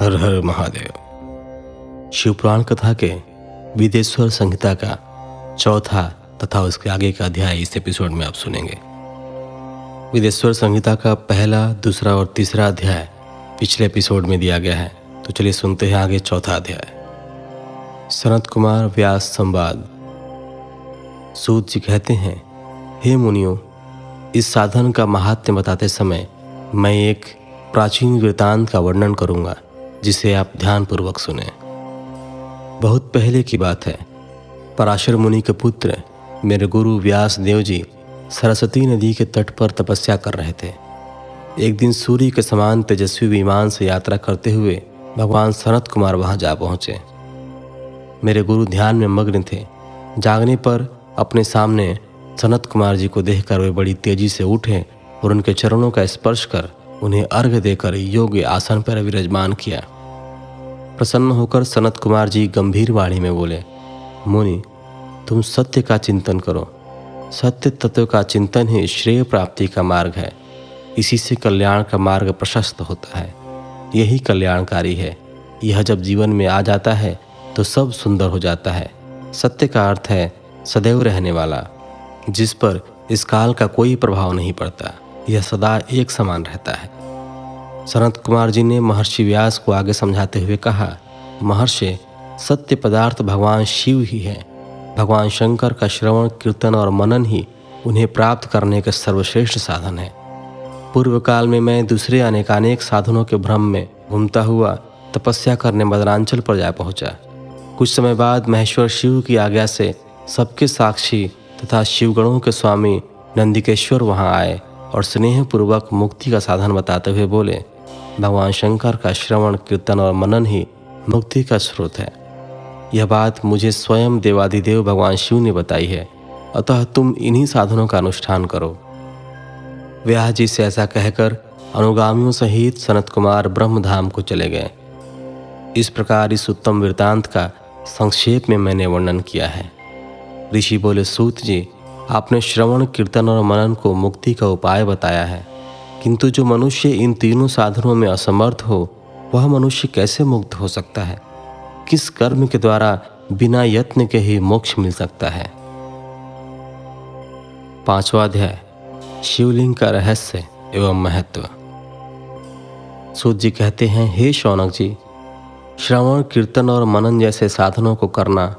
हर हर महादेव। शिवपुराण कथा के विदेश्वर संहिता का चौथा तथा उसके आगे का अध्याय इस एपिसोड में आप सुनेंगे। विदेश्वर संहिता का पहला, दूसरा और तीसरा अध्याय पिछले एपिसोड में दिया गया है, तो चलिए सुनते हैं आगे चौथा अध्याय। सनत कुमार व्यास संवाद। सूत जी कहते हैं, हे मुनियों, इस साधन का महात्म्य बताते समय मैं एक प्राचीन वृतांत का वर्णन करूंगा, जिसे आप ध्यानपूर्वक सुने। बहुत पहले की बात है। पराशर मुनि के पुत्र मेरे गुरु व्यास देव जी सरस्वती नदी के तट पर तपस्या कर रहे थे। एक दिन सूर्य के समान तेजस्वी विमान से यात्रा करते हुए भगवान सनत कुमार वहां जा पहुंचे। मेरे गुरु ध्यान में मग्न थे। जागने पर अपने सामने सनत कुमार जी को देखकर वे बड़ी तेजी से उठे और उनके चरणों का स्पर्श कर उन्हें अर्घ्य देकर योग्य आसन पर विराजमान किया। प्रसन्न होकर सनत कुमार जी गंभीर वाणी में बोले, मुनि, तुम सत्य का चिंतन करो। सत्य तत्व का चिंतन ही श्रेय प्राप्ति का मार्ग है। इसी से कल्याण का मार्ग प्रशस्त होता है। यही कल्याणकारी है। यह जब जीवन में आ जाता है तो सब सुंदर हो जाता है। सत्य का अर्थ है सदैव रहने वाला, जिस पर इस काल का कोई प्रभाव नहीं पड़ता। यह सदा एक समान रहता है। सनत कुमार जी ने महर्षि व्यास को आगे समझाते हुए कहा, महर्षि, सत्य पदार्थ भगवान शिव ही है। भगवान शंकर का श्रवण, कीर्तन और मनन ही उन्हें प्राप्त करने के सर्वश्रेष्ठ साधन है। पूर्व काल में मैं दूसरे अनेकानेक साधनों के भ्रम में घूमता हुआ तपस्या करने मदनांचल पर जा पहुंचा। कुछ समय बाद महेश्वर शिव की आज्ञा से सबके साक्षी तथा शिवगणों के स्वामी नंदिकेश्वर वहां आए और स्नेहपूर्वक मुक्ति का साधन बताते हुए बोले, भगवान शंकर का श्रवण, कीर्तन और मनन ही मुक्ति का स्रोत है। यह बात मुझे स्वयं देवाधिदेव भगवान शिव ने बताई है, अतः तुम इन्हीं साधनों का अनुष्ठान करो। व्यास जी से ऐसा कहकर अनुगामियों सहित सनत कुमार ब्रह्मधाम को चले गए। इस प्रकार इस उत्तम वृतांत का संक्षेप में मैंने वर्णन किया है। ऋषि बोले, सूत जी, आपने श्रवण, कीर्तन और मनन को मुक्ति का उपाय बताया है, किंतु जो मनुष्य इन तीनों साधनों में असमर्थ हो, वह मनुष्य कैसे मुक्त हो सकता है? किस कर्म के द्वारा बिना यत्न के ही मोक्ष मिल सकता है? पांचवा अध्याय, शिवलिंग का रहस्य एवं महत्व। सूत जी कहते हैं, हे शौनक जी, श्रवण, कीर्तन और मनन जैसे साधनों को करना